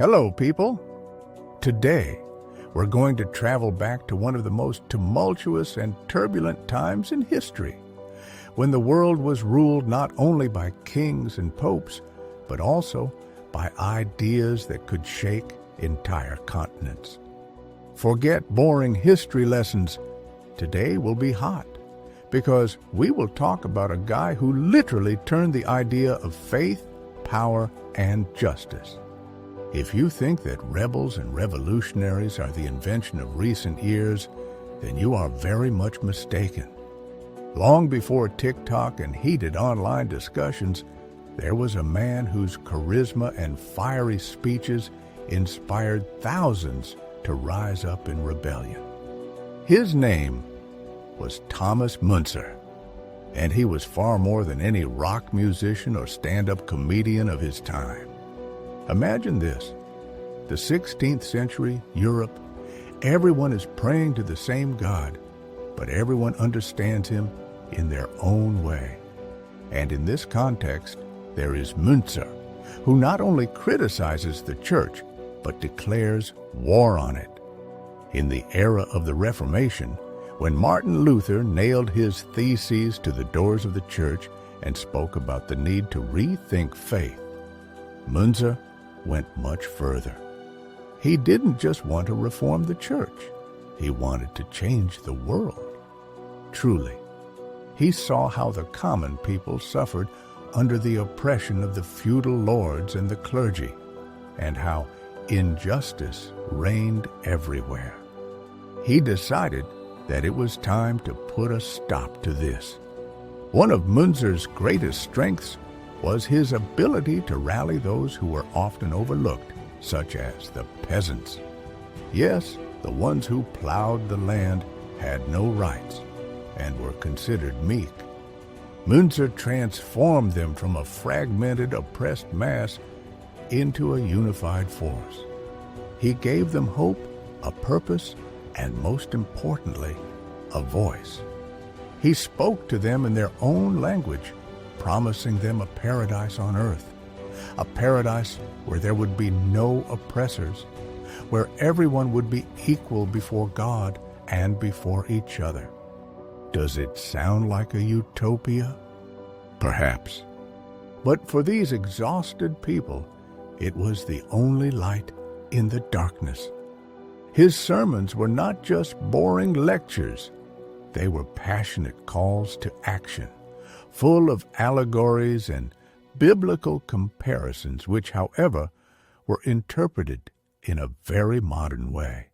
Hello, people. Today, we're going to travel back to one of the most tumultuous and turbulent times in history, when the world was ruled not only by kings and popes, but also by ideas that could shake entire continents. Forget boring history lessons. Today will be hot, because we will talk about a guy who literally turned the idea of faith, power, and justice. If you think that rebels and revolutionaries are the invention of recent years, then you are very much mistaken. Long before TikTok and heated online discussions, there was a man whose charisma and fiery speeches inspired thousands to rise up in rebellion. His name was Thomas Müntzer, and he was far more than any rock musician or stand-up comedian of his time. Imagine this: the 16th century Europe, everyone is praying to the same God, but everyone understands him in their own way. And in this context, there is Müntzer, who not only criticizes the church, but declares war on it. In the era of the Reformation, when Martin Luther nailed his theses to the doors of the church and spoke about the need to rethink faith, Müntzer went much further. He didn't just want to reform the church. He wanted to change the world. Truly, he saw how the common people suffered under the oppression of the feudal lords and the clergy, and how injustice reigned everywhere. He decided that it was time to put a stop to this. One of Müntzer's greatest strengths was his ability to rally those who were often overlooked, such as the peasants. Yes, the ones who plowed the land had no rights and were considered meek. Müntzer transformed them from a fragmented, oppressed mass into a unified force. He gave them hope, a purpose, and most importantly, a voice. He spoke to them in their own language, promising them a paradise on earth, a paradise where there would be no oppressors, where everyone would be equal before God and before each other. Does it sound like a utopia? Perhaps. But for these exhausted people, it was the only light in the darkness. His sermons were not just boring lectures. They were passionate calls to action, full of allegories and biblical comparisons, which, however, were interpreted in a very modern way.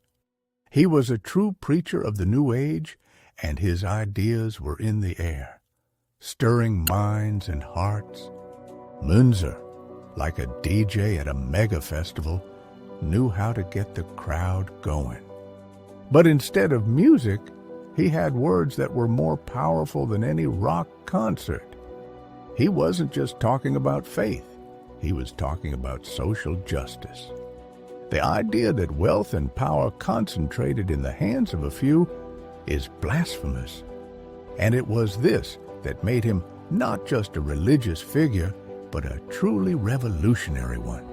He was a true preacher of the New Age, and his ideas were in the air, stirring minds and hearts. Müntzer, like a DJ at a mega festival, knew how to get the crowd going. But instead of music, he had words that were more powerful than any rock concert. He wasn't just talking about faith. He was talking about social justice. The idea that wealth and power concentrated in the hands of a few is blasphemous. And it was this that made him not just a religious figure, but a truly revolutionary one.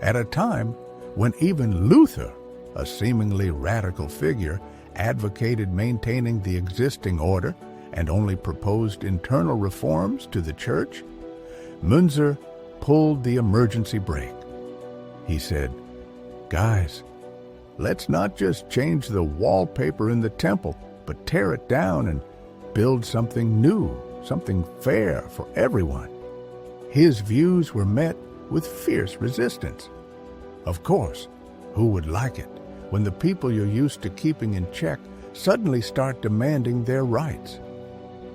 At a time when even Luther, a seemingly radical figure, advocated maintaining the existing order and only proposed internal reforms to the church, Müntzer pulled the emergency brake. He said, "Guys, let's not just change the wallpaper in the temple, but tear it down and build something new, something fair for everyone." His views were met with fierce resistance. Of course, who would like it when the people you're used to keeping in check suddenly start demanding their rights?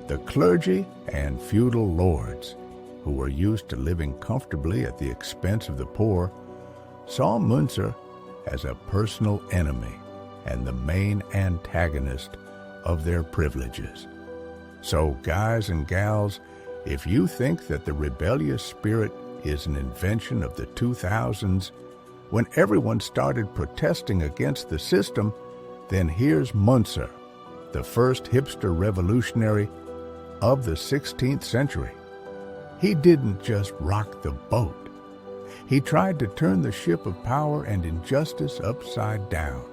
The clergy and feudal lords, who were used to living comfortably at the expense of the poor, saw Müntzer as a personal enemy and the main antagonist of their privileges. So, guys and gals, if you think that the rebellious spirit is an invention of the 2000s, when everyone started protesting against the system, then here's Müntzer, the first hipster revolutionary of the 16th century. He didn't just rock the boat. He tried to turn the ship of power and injustice upside down.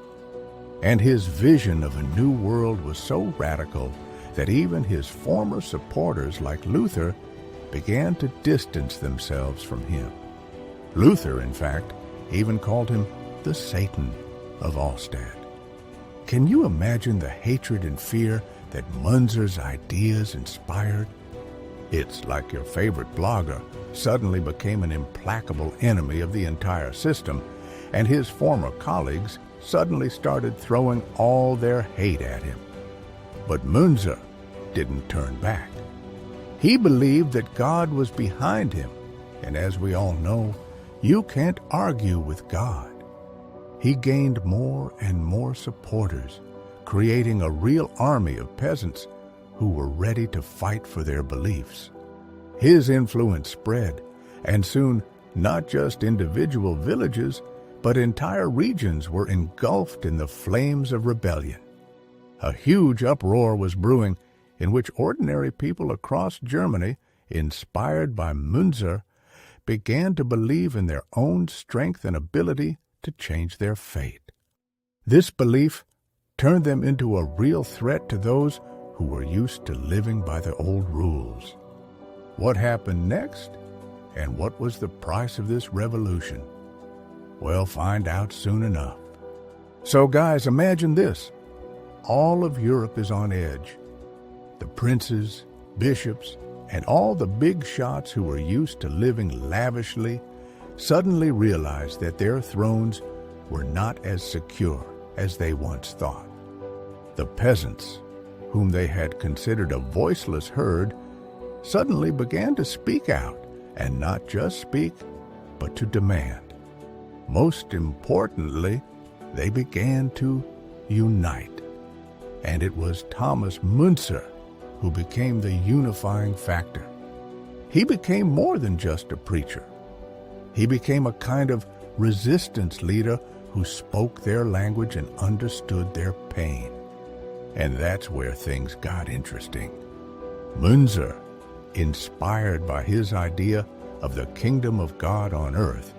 And his vision of a new world was so radical that even his former supporters like Luther began to distance themselves from him. Luther, in fact, even called him the Satan of Ostad. Can you imagine the hatred and fear that Munzer's ideas inspired? It's like your favorite blogger suddenly became an implacable enemy of the entire system, and his former colleagues suddenly started throwing all their hate at him. But Munzer didn't turn back. He believed that God was behind him, and as we all know, you can't argue with God. He gained more and more supporters, creating a real army of peasants who were ready to fight for their beliefs. His influence spread, and soon not just individual villages, but entire regions were engulfed in the flames of rebellion. A huge uproar was brewing in which ordinary people across Germany, inspired by Munzer, began to believe in their own strength and ability to change their fate. This belief turned them into a real threat to those who were used to living by the old rules. What happened next, and what was the price of this revolution? We'll find out soon enough. So guys, imagine this. All of Europe is on edge. The princes, bishops, and all the big shots who were used to living lavishly suddenly realized that their thrones were not as secure as they once thought. The peasants, whom they had considered a voiceless herd, suddenly began to speak out, and not just speak, but to demand. Most importantly, they began to unite. And it was Thomas Müntzer who became the unifying factor. He became more than just a preacher. He became a kind of resistance leader who spoke their language and understood their pain. And that's where things got interesting. Müntzer, inspired by his idea of the kingdom of God on earth,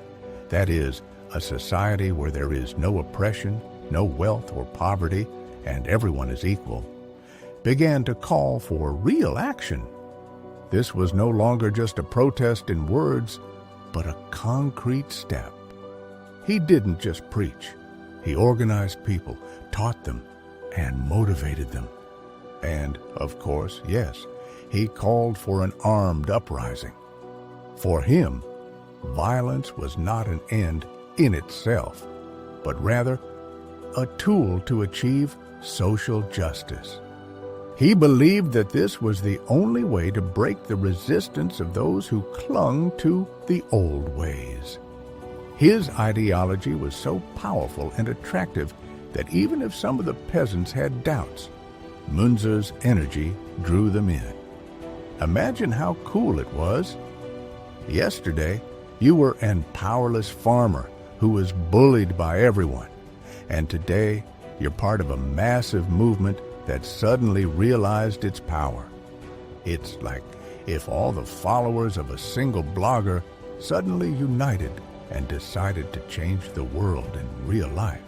that is, a society where there is no oppression, no wealth or poverty, and everyone is equal, began to call for real action. This was no longer just a protest in words, but a concrete step. He didn't just preach. He organized people, taught them, and motivated them. And, of course, yes, he called for an armed uprising. For him, violence was not an end in itself, but rather a tool to achieve social justice. He believed that this was the only way to break the resistance of those who clung to the old ways. His ideology was so powerful and attractive that even if some of the peasants had doubts, Münzer's energy drew them in. Imagine how cool it was. Yesterday, you were an powerless farmer who was bullied by everyone, and today you're part of a massive movement that suddenly realized its power. It's like if all the followers of a single blogger suddenly united and decided to change the world in real life.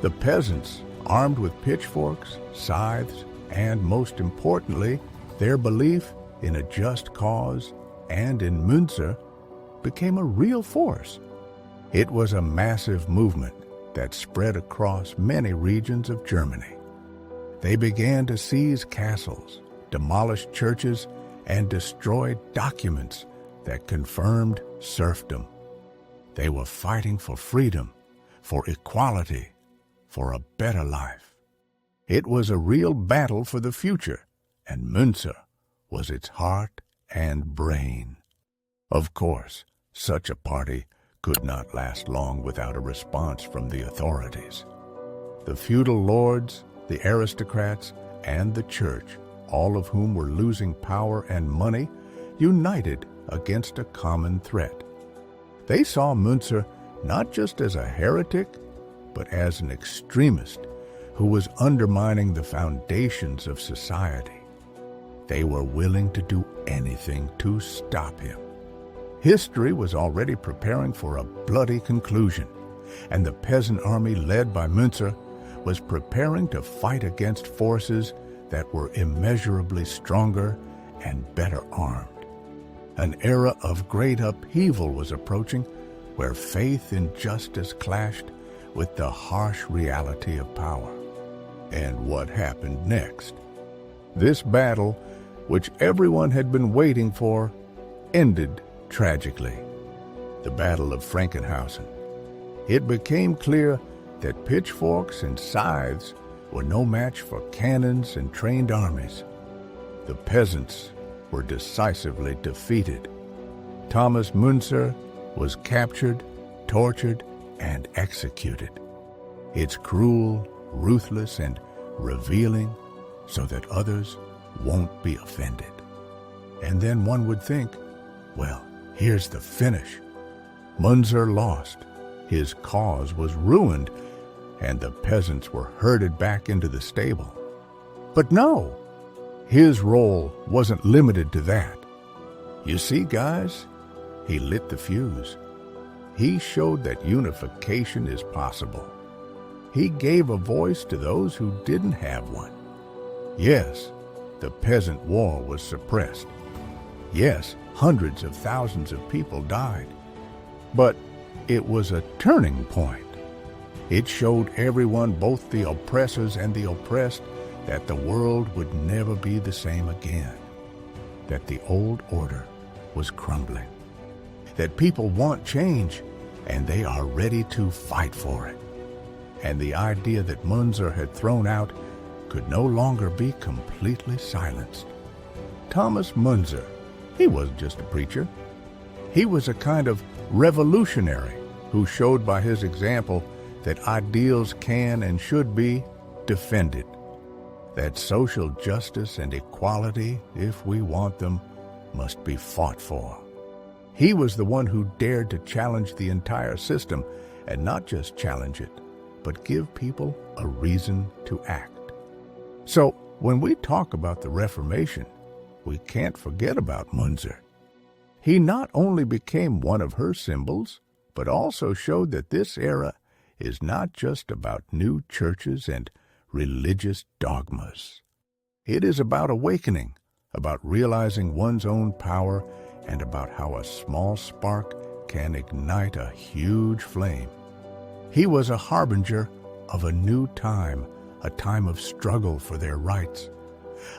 The peasants, armed with pitchforks, scythes, and most importantly, their belief in a just cause and in Münzer, became a real force. It was a massive movement that spread across many regions of Germany. They began to seize castles, demolish churches, and destroy documents that confirmed serfdom. They were fighting for freedom, for equality, for a better life. It was a real battle for the future, and Münzer was its heart and brain. Of course, such a party could not last long without a response from the authorities. The feudal lords, the aristocrats, and the church, all of whom were losing power and money, united against a common threat. They saw Münzer not just as a heretic, but as an extremist who was undermining the foundations of society. They were willing to do anything to stop him. History was already preparing for a bloody conclusion, and the peasant army led by Münzer was preparing to fight against forces that were immeasurably stronger and better armed. An era of great upheaval was approaching, where faith in justice clashed with the harsh reality of power. And what happened next? This battle, which everyone had been waiting for, ended tragically. The Battle of Frankenhausen. It became clear that pitchforks and scythes were no match for cannons and trained armies. The peasants were decisively defeated. Thomas Münzer was captured, tortured, and executed. It's cruel, ruthless, and revealing so that others won't be offended. And then one would think, well, here's the finish. Münzer lost. His cause was ruined, and the peasants were herded back into the stable. But no, his role wasn't limited to that. You see, guys, he lit the fuse. He showed that unification is possible. He gave a voice to those who didn't have one. Yes, the peasant war was suppressed. Yes, hundreds of thousands of people died. But it was a turning point. It showed everyone, both the oppressors and the oppressed, that the world would never be the same again. That the old order was crumbling. That people want change, and they are ready to fight for it. And the idea that Münzer had thrown out could no longer be completely silenced. Thomas Münzer, he wasn't just a preacher. He was a kind of revolutionary who showed by his example that ideals can and should be defended. That social justice and equality, if we want them, must be fought for. He was the one who dared to challenge the entire system, and not just challenge it, but give people a reason to act. So, when we talk about the Reformation, we can't forget about Münzer. He not only became one of her symbols, but also showed that this era is not just about new churches and religious dogmas. It is about awakening, about realizing one's own power, and about how a small spark can ignite a huge flame. He was a harbinger of a new time, a time of struggle for their rights,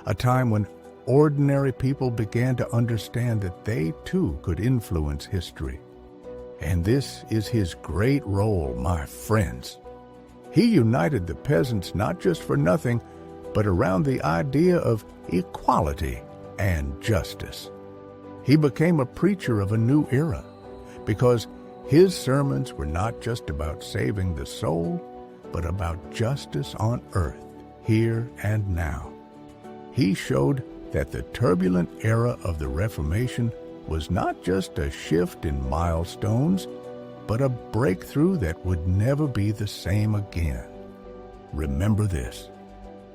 a time when ordinary people began to understand that they too could influence history. And this is his great role, my friends. He united the peasants not just for nothing, but around the idea of equality and justice. He became a preacher of a new era, because his sermons were not just about saving the soul, but about justice on earth, here and now. He showed that the turbulent era of the Reformation was not just a shift in milestones, but a breakthrough that would never be the same again. Remember this,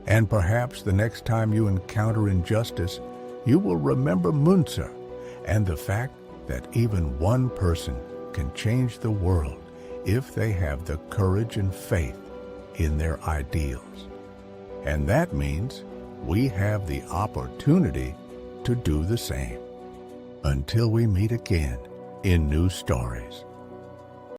and perhaps the next time you encounter injustice, you will remember Münzer and the fact that even one person can change the world if they have the courage and faith in their ideals. And that means we have the opportunity to do the same. Until we meet again in new stories.